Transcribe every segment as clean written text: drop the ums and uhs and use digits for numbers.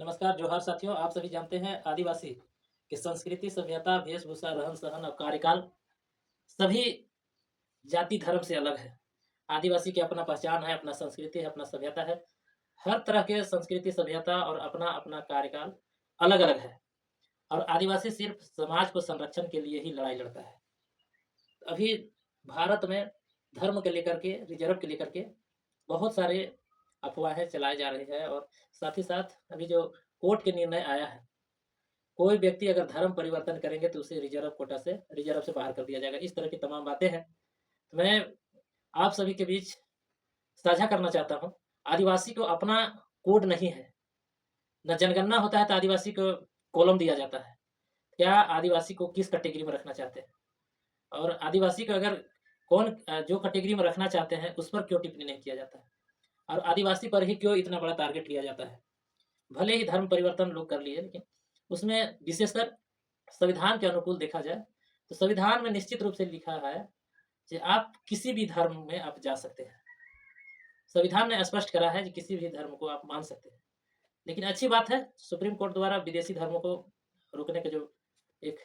नमस्कार, जोहार साथियों। आप सभी जानते हैं आदिवासी की संस्कृति, सभ्यता, वेशभूषा, रहन-सहन और कार्यकाल सभी जाति धर्म से अलग है। आदिवासी की अपना पहचान है, अपना संस्कृति है, अपना सभ्यता है। हर तरह के संस्कृति, सभ्यता और अपना-अपना कार्यकाल अलग-अलग है और आदिवासी सिर्फ समाज को संरक्षण के लिए ही लड़ाई लड़ता है। अभी भारत में धर्म के लेकर के, रिज़र्व के लेकर के बहुत सारे अफ़वाहें चलाई जा रही है और साथ ही साथ अभी जो कोर्ट के निर्णय आया है, कोई व्यक्ति अगर धर्म परिवर्तन करेंगे तो उसे रिजर्व कोटा से रिजर्व से बाहर कर दिया जाएगा। इस तरह की तमाम बातें हैं। तो मैं आप सभी के बीच साझा करना चाहता हूँ, आदिवासी को अपना कोड नहीं है। ना जनगणना होता है तो आदिवासी को कॉलम दिया जाता है। क्या आदिवासी को किस कैटेगरी में रखना चाहते हैं? और आदिवासी को अगर जो कैटेगरी में रखना चाहते हैं, उस पर क्यों टिप्पणी नहीं किया जाता है? और आदिवासी पर ही क्यों इतना बड़ा टारगेट लिया जाता है? भले ही धर्म परिवर्तन लोग कर लिए, लेकिन उसमें विशेषकर संविधान के अनुकूल देखा जाए, तो संविधान में निश्चित रूप से लिखा है कि आप किसी भी धर्म में आप जा सकते हैं। संविधान ने स्पष्ट करा है कि किसी भी धर्म को आप मान सकते हैं। लेकिन अच्छी बात है, सुप्रीम कोर्ट द्वारा विदेशी धर्मों को रोकने के जो एक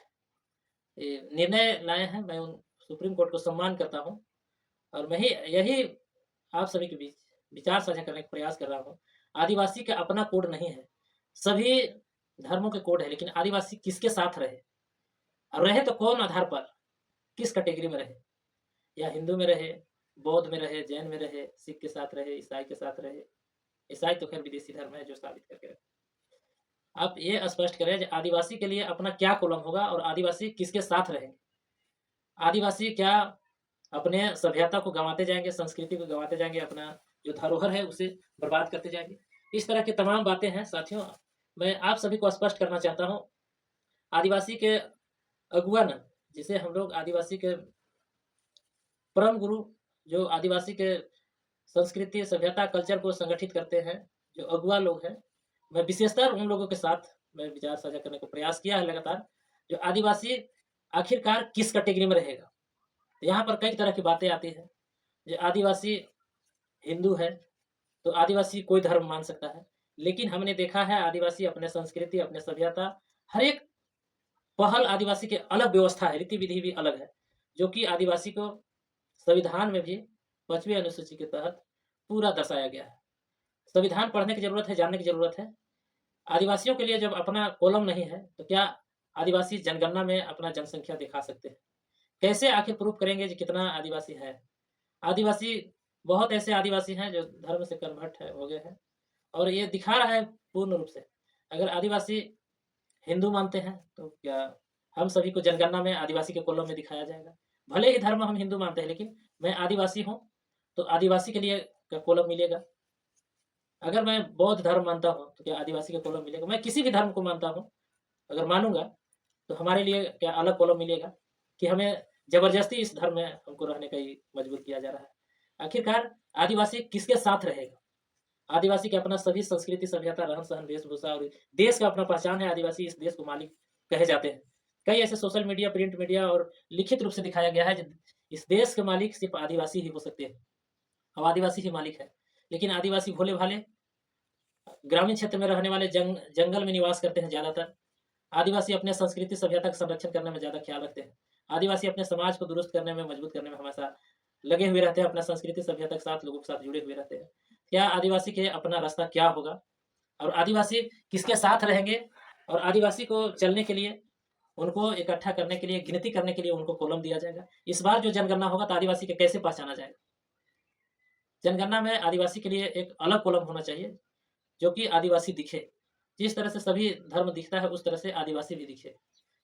निर्णय लाए हैं, मैं उन सुप्रीम कोर्ट को सम्मान करता हूँ और मैं ही यही आप सभी के बीच विचार साझा करने का प्रयास कर रहा हूँ। आदिवासी का अपना कोड नहीं है, सभी धर्मों के कोड है, लेकिन आदिवासी किसके साथ रहे और रहे तो कौन आधार पर, किस कैटेगरी में रहे? या हिंदू में रहे, बौद्ध में रहे, जैन में रहे, सिख के साथ रहे, ईसाई के साथ रहे। ईसाई तो खैर विदेशी धर्म है जो साबित करके रखे। आप ये स्पष्ट करें कि आदिवासी के लिए अपना क्या कॉलम होगा और आदिवासी किसके साथ रहेंगे? आदिवासी क्या अपने सभ्यता को गंवाते जाएँगे, संस्कृति को गंवाते जाएँगे, अपना जो धरोहर है उसे बर्बाद करते जाएँगे? इस तरह की तमाम बातें हैं साथियों। मैं आप सभी को स्पष्ट करना चाहता हूँ, आदिवासी के अगुवन जिसे हम लोग आदिवासी के परम गुरु, जो आदिवासी के संस्कृति, सभ्यता, कल्चर को संगठित करते हैं, जो अगुवा लोग हैं, मैं विशेषतर उन लोगों के साथ मैं विचार साझा करने का प्रयास किया है लगातार। जो आदिवासी आखिरकार किस कैटेगरी में रहेगा? यहाँ पर कई तरह की बातें आती हैं। जो आदिवासी हिंदू है, तो आदिवासी कोई धर्म मान सकता है। लेकिन हमने देखा है आदिवासी अपने संस्कृति, अपने सभ्यता, हर एक पहल आदिवासी की अलग व्यवस्था है, रीति-विधि भी अलग है, जो कि आदिवासी को संविधान में भी 5वीं अनुसूची के तहत पूरा दर्शाया गया है। संविधान पढ़ने की ज़रूरत है, जानने की ज़रूरत है। आदिवासियों के लिए जब अपना कॉलम नहीं है, तो क्या आदिवासी जनगणना में अपना जनसंख्या दिखा सकते हैं? कैसे आखिर प्रूफ करेंगे कि कितना आदिवासी है? आदिवासी बहुत ऐसे आदिवासी हैं जो धर्म से कन्वर्ट हो गए हैं और ये दिखा रहा है पूर्ण रूप से। अगर आदिवासी हिंदू मानते हैं, तो क्या हम सभी को जनगणना में आदिवासी के कॉलम में दिखाया जाएगा? भले ही धर्म हम हिंदू मानते हैं, लेकिन मैं आदिवासी हूँ, तो आदिवासी के लिए क्या कॉलम मिलेगा? अगर मैं बौद्ध धर्म मानता हूँ, तो क्या आदिवासी का कॉलम मिलेगा? मैं किसी भी धर्म को मानता हूँ, अगर मानूँगा, तो हमारे लिए क्या अलग कॉलम मिलेगा? कि हमें ज़बरदस्ती इस धर्म में हमको रहने का ही मजबूर किया जा रहा है। आखिरकार आदिवासी किसके साथ रहेगा? आदिवासी के अपना सभी संस्कृति, सभ्यता, रहन-सहन, वेशभूषा और देश का अपना पहचान है। आदिवासी इस देश को मालिक कहे जाते हैं। कई ऐसे सोशल मीडिया, प्रिंट मीडिया और लिखित रूप से दिखाया गया है कि इस देश के मालिक सिर्फ़ आदिवासी ही हो सकते हैं और आदिवासी ही मालिक है। लेकिन आदिवासी भोले-भाले ग्रामीण क्षेत्र में रहने वाले जंगल में निवास करते हैं ज़्यादातर। आदिवासी अपने संस्कृति, सभ्यता का संरक्षण करने में ज़्यादा ख़्याल रखते हैं। आदिवासी अपने समाज को दुरुस्त करने में, मजबूत करने में हमेशा लगे हुए रहते हैं, अपना संस्कृति, सभ्यता के साथ, लोगों के साथ जुड़े हुए रहते हैं। क्या आदिवासी के अपना रास्ता क्या होगा? और आदिवासी किसके साथ रहेंगे? और आदिवासी को चलने के लिए, उनको इकट्ठा करने के लिए, गिनती करने के लिए उनको कॉलम दिया जाएगा। इस बार जो जनगणना होगा तो आदिवासी को कैसे पहचाना जाएगा? जनगणना में आदिवासी के लिए एक अलग कॉलम होना चाहिए, जो कि आदिवासी दिखे। जिस तरह से सभी धर्म दिखता है, उस तरह से आदिवासी भी दिखे।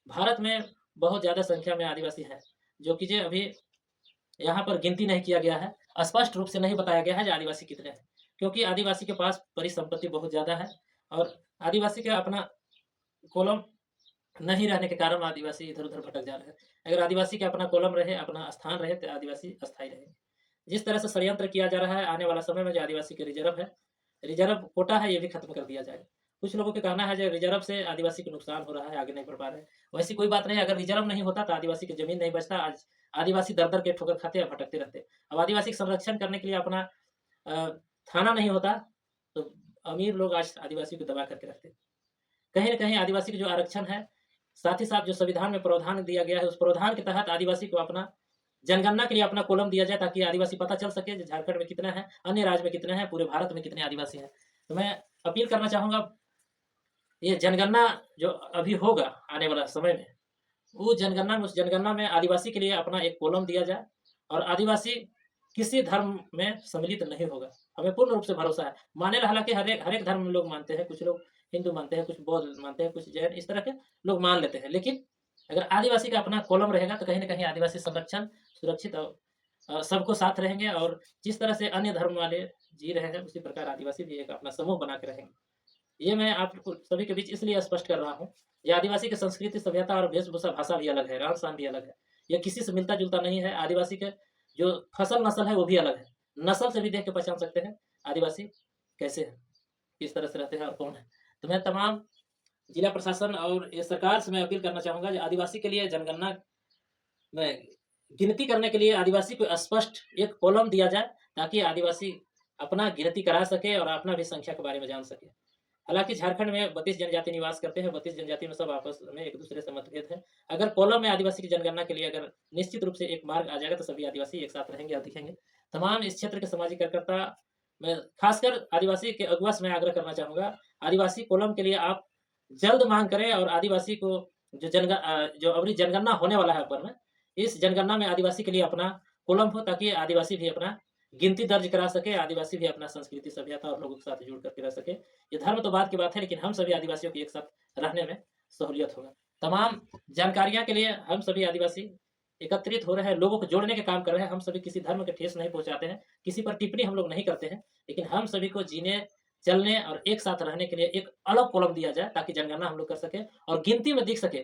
भारत में बहुत ज़्यादा संख्या में आदिवासी हैं, जो कि जो अभी यहाँ पर गिनती नहीं किया गया है। स्पष्ट रूप से नहीं बताया गया है कि आदिवासी कितने हैं, क्योंकि आदिवासी के पास परिसंपत्ति बहुत ज़्यादा है और आदिवासी का अपना कॉलम नहीं रहने के कारण आदिवासी इधर-उधर भटक जा रहे हैं। अगर आदिवासी का अपना कॉलम रहे, अपना स्थान रहे, तो आदिवासी अस्थायी रहेंगे। जिस तरह से षड्यंत्र किया जा रहा है, आने वाला समय में जो आदिवासी के रिज़र्व है, रिज़र्व कोटा है, ये भी खत्म कर दिया जाएगा। कुछ लोगों का कहना है जो रिज़र्व से आदिवासी को नुकसान हो रहा है, आगे नहीं बढ़ पा रहे हैं। वैसी कोई बात नहीं है, अगर रिज़र्व नहीं होता तो आदिवासी की ज़मीन नहीं बचता। आज आदिवासी दर-दर के ठोकर खाते हैं, भटकते रहते हैं। अब आदिवासी का संरक्षण करने के लिए अपना अ, थाना नहीं होता, तो अमीर लोग आज आदिवासी को दबा करके रखते हैं। कहीं न कहीं आदिवासी का जो आरक्षण है, साथ ही साथ जो संविधान में प्रावधान दिया गया है, उस प्रावधान के तहत आदिवासी को अपना जनगणना के लिए अपना कॉलम दिया जाए, ताकि आदिवासी पता चल सके कि झारखंड में कितना है, अन्य राज्य में कितने हैं, पूरे भारत में कितने आदिवासी हैं। तो मैं अपील करना चाहूँगा, ये जनगणना जो अभी होगा आने वाला समय में, वो जनगणना में, उस जनगणना में आदिवासी के लिए अपना एक कॉलम दिया जाए और आदिवासी किसी धर्म में सम्मिलित नहीं होगा। हमें पूर्ण रूप से भरोसा है। माने हालाँकि हर एक धर्म में लोग मानते हैं, कुछ लोग हिंदू मानते हैं, कुछ बौद्ध मानते हैं, कुछ जैन, इस तरह के लोग मान लेते हैं। लेकिन अगर आदिवासी का अपना कॉलम रहेगा तो कहीं न कहीं आदिवासी संरक्षण, सुरक्षित और सबको साथ रहेंगे, और जिस तरह से अन्य धर्म वाले जी रहे हैं, उसी प्रकार आदिवासी भी एक अपना समूह बना के रहेंगे। ये मैं आपको सभी के बीच इसलिए स्पष्ट कर रहा हूँ, ये आदिवासी की संस्कृति, सभ्यता और वेशभूषा, भाषा भी अलग है, रहन-सहन भी अलग है। ये किसी से मिलता-जुलता नहीं है। आदिवासी के जो फसल नस्ल है वो भी अलग है। नस्ल से भी देख के पहचान सकते हैं आदिवासी कैसे हैं, किस तरह से रहते हैं और कौन है। तो मैं तमाम जिला प्रशासन और ये सरकार से मैं अपील करना चाहूँगा कि आदिवासी के लिए जनगणना में गिनती करने के लिए आदिवासी को स्पष्ट एक कॉलम दिया जाए, ताकि आदिवासी अपना गिनती करा सके और अपना भी संख्या के बारे में जान सके। हालाँकि झारखंड में 32 जनजाति निवास करते हैं, 32 जनजाति में सब आपस में एक-दूसरे से मतभेद है। अगर कॉलम में आदिवासी की जनगणना के लिए अगर निश्चित रूप से एक मार्ग आ जाएगा, तो सभी आदिवासी एक साथ रहेंगे और दिखेंगे। तमाम इस क्षेत्र के सामाजिक कार्यकर्ता, मैं खासकर आदिवासी के अगुवा से मैं आग्रह करना चाहूँगा, आदिवासी कॉलम के लिए आप जल्द माँग करें, और आदिवासी को जो अभी जनगणना होने वाला है ऊपर में, इस जनगणना में आदिवासी के लिए अपना कॉलम हो, ताकि आदिवासी भी अपना गिनती दर्ज करा सके, आदिवासी भी अपना संस्कृति, सभ्यता और लोगों के साथ जुड़ करके रह सके। ये धर्म तो बाद की बात है, लेकिन हम सभी आदिवासियों को एक साथ रहने में सहूलियत होगा। तमाम जानकारियाँ के लिए हम सभी आदिवासी एकत्रित हो रहे हैं, लोगों को जोड़ने के काम कर रहे हैं। हम सभी किसी धर्म के ठेस नहीं पहुँचाते हैं, किसी पर टिप्पणी हम लोग नहीं करते हैं, लेकिन हम सभी को जीने, चलने और एक साथ रहने के लिए एक अलग कॉलम दिया जाए, ताकि जनगणना हम लोग कर सकें और गिनती में दिख सके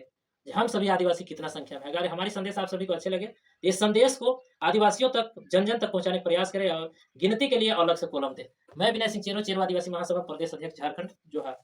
कि हम सभी आदिवासी कितना संख्या में है। अगर हमारी संदेश आप सभी को अच्छे लगे, तो इस संदेश को आदिवासियों तक, जन-जन तक पहुँचाने का प्रयास करें और गिनती के लिए अलग से कॉलम दें। मैं विनय सिंह चेरो, चेरो आदिवासी महासभा प्रदेश अध्यक्ष झारखंड, जोहार।